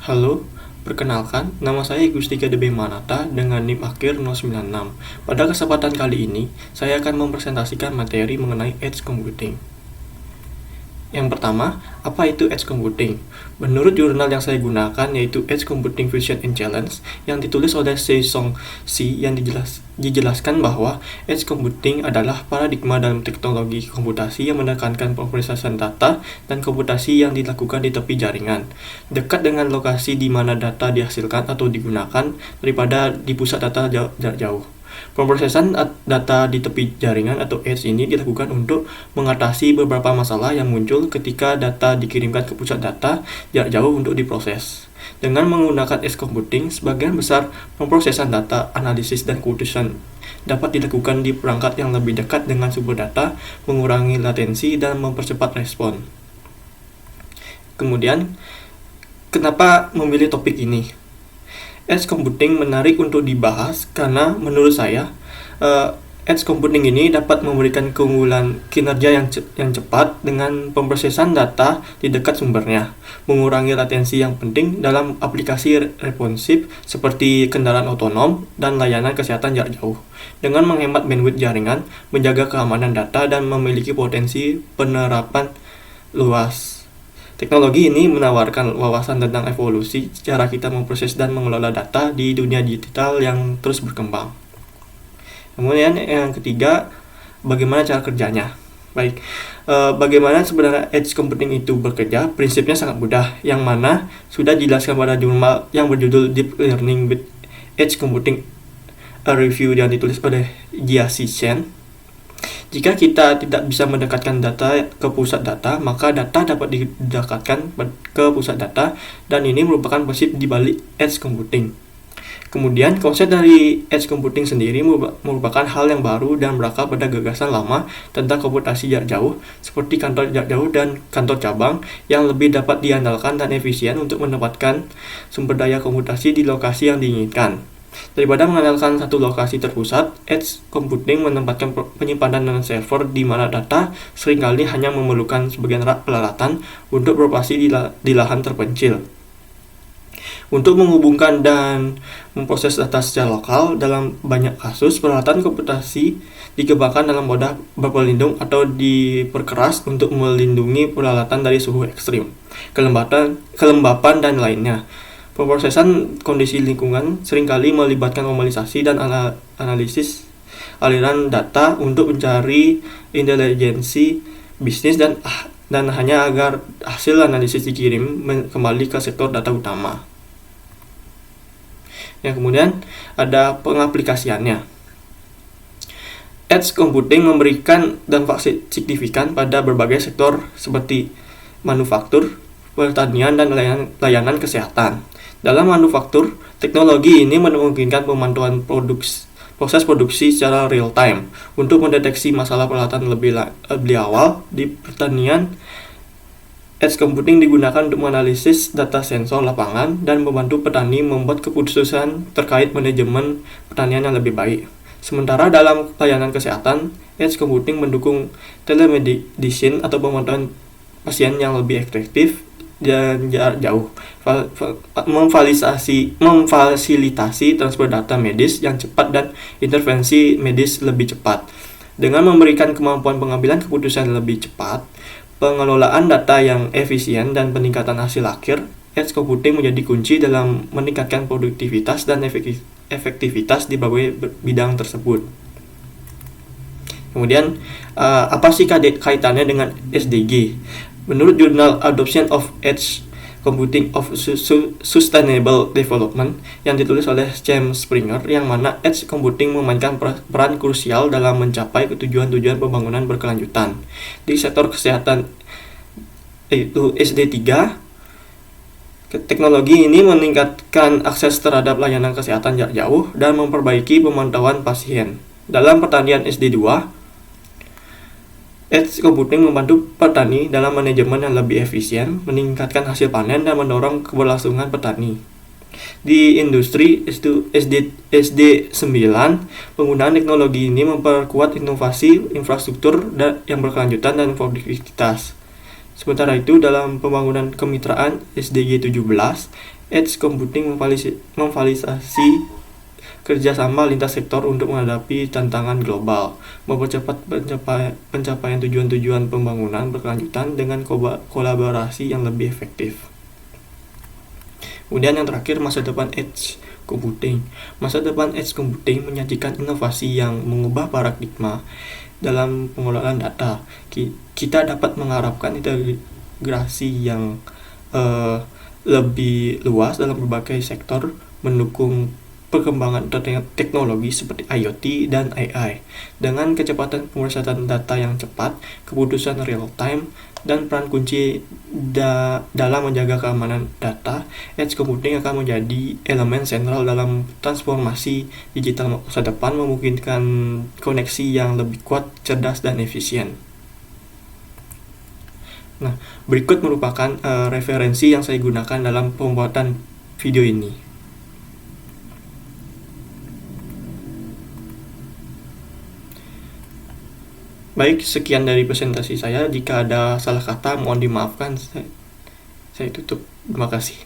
Halo, perkenalkan, nama saya Gustika DB Manata dengan NIM akhir 096. Pada kesempatan kali ini, saya akan mempresentasikan materi mengenai edge computing. Yang pertama, apa itu edge computing? Menurut jurnal yang saya gunakan yaitu Edge Computing Vision and Challenge yang ditulis oleh Seisong Si yang dijelaskan bahwa edge computing adalah paradigma dalam teknologi komputasi yang menekankan pemrosesan data dan komputasi yang dilakukan di tepi jaringan, dekat dengan lokasi di mana data dihasilkan atau digunakan daripada di pusat data jarak jauh. Pemrosesan data di tepi jaringan atau edge ini dilakukan untuk mengatasi beberapa masalah yang muncul ketika data dikirimkan ke pusat data jarak jauh untuk diproses. Dengan menggunakan edge computing, sebagian besar pemrosesan data, analisis, dan keputusan dapat dilakukan di perangkat yang lebih dekat dengan sumber data, mengurangi latensi, dan mempercepat respon. Kemudian, kenapa memilih topik ini? Edge computing menarik untuk dibahas karena menurut saya edge computing ini dapat memberikan keunggulan kinerja yang cepat dengan pemrosesan data di dekat sumbernya, mengurangi latensi yang penting dalam aplikasi responsif seperti kendaraan otonom dan layanan kesehatan jarak jauh, dengan menghemat bandwidth jaringan, menjaga keamanan data, dan memiliki potensi penerapan luas. Teknologi ini menawarkan wawasan tentang evolusi cara kita memproses dan mengelola data di dunia digital yang terus berkembang. Kemudian yang ketiga, bagaimana cara kerjanya? Baik, bagaimana sebenarnya edge computing itu bekerja? Prinsipnya sangat mudah, yang mana sudah dijelaskan pada jurnal yang berjudul Deep Learning with Edge Computing, a review yang ditulis oleh Jia-Si Chen. Jika kita tidak bisa mendekatkan data ke pusat data, maka data dapat didekatkan ke pusat data, dan ini merupakan prinsip di balik edge computing. Kemudian, konsep dari edge computing sendiri merupakan hal yang baru dan berakar pada gagasan lama tentang komputasi jarak jauh, seperti kantor jarak jauh dan kantor cabang, yang lebih dapat diandalkan dan efisien untuk menempatkan sumber daya komputasi di lokasi yang diinginkan. Daripada mengandalkan satu lokasi terpusat, edge computing menempatkan penyimpanan dan server di mana data seringkali hanya memerlukan sebagian peralatan untuk beroperasi di lahan terpencil. Untuk menghubungkan dan memproses data secara lokal, dalam banyak kasus peralatan komputasi dikembangkan dalam wadah berpelindung atau diperkeras untuk melindungi peralatan dari suhu ekstrim, kelembapan, dan lainnya. Pemrosesan kondisi lingkungan seringkali melibatkan normalisasi dan analisis aliran data untuk mencari intelijensi bisnis dan hanya agar hasil analisis dikirim kembali ke sektor data utama. Yang kemudian ada pengaplikasiannya. Edge computing memberikan dampak signifikan pada berbagai sektor seperti manufaktur, pertanian, dan layanan kesehatan. Dalam manufaktur, teknologi ini memungkinkan pemantauan proses produksi secara real time untuk mendeteksi masalah peralatan lebih awal. Di pertanian, edge computing digunakan untuk menganalisis data sensor lapangan dan membantu petani membuat keputusan terkait manajemen pertanian yang lebih baik. Sementara dalam layanan kesehatan, edge computing mendukung telemedicine atau pemantauan pasien yang lebih efektif dan jarak jauh, memfasilitasi transfer data medis yang cepat dan intervensi medis lebih cepat. Dengan memberikan kemampuan pengambilan keputusan lebih cepat, pengelolaan data yang efisien, dan peningkatan hasil akhir, edge computing menjadi kunci dalam meningkatkan produktivitas dan efektivitas di berbagai bidang tersebut. Kemudian, apa sih kaitannya dengan SDG? Menurut jurnal Adoption of Edge Computing of Sustainable Development yang ditulis oleh James Springer, yang mana edge computing memainkan peran krusial dalam mencapai tujuan-tujuan pembangunan berkelanjutan. Di sektor kesehatan yaitu SD3, teknologi ini meningkatkan akses terhadap layanan kesehatan jarak jauh dan memperbaiki pemantauan pasien. Dalam pertanian SD2, edge computing membantu petani dalam manajemen yang lebih efisien, meningkatkan hasil panen, dan mendorong keberlangsungan petani. Di industri SD9, penggunaan teknologi ini memperkuat inovasi infrastruktur yang berkelanjutan dan produktivitas. Sementara itu, dalam pembangunan kemitraan SDG 17, Edge computing memfasilitasi kerjasama lintas sektor untuk menghadapi tantangan global, mempercepat pencapaian tujuan-tujuan pembangunan berkelanjutan dengan kolaborasi yang lebih efektif. Kemudian yang terakhir, masa depan Edge computing. Masa depan Edge computing menyajikan inovasi yang mengubah paradigma dalam pengelolaan data. Kita dapat mengharapkan integrasi yang lebih luas dalam berbagai sektor, mendukung perkembangan teknologi seperti IoT dan AI. Dengan kecepatan pemrosesan data yang cepat, keputusan real time, dan peran kunci dalam menjaga keamanan data, edge computing akan menjadi elemen sentral dalam transformasi digital masa depan, memungkinkan koneksi yang lebih kuat, cerdas, dan efisien. Nah, berikut merupakan referensi yang saya gunakan dalam pembuatan video ini. Baik, sekian dari presentasi saya. Jika ada salah kata, mohon dimaafkan. Saya tutup. Terima kasih.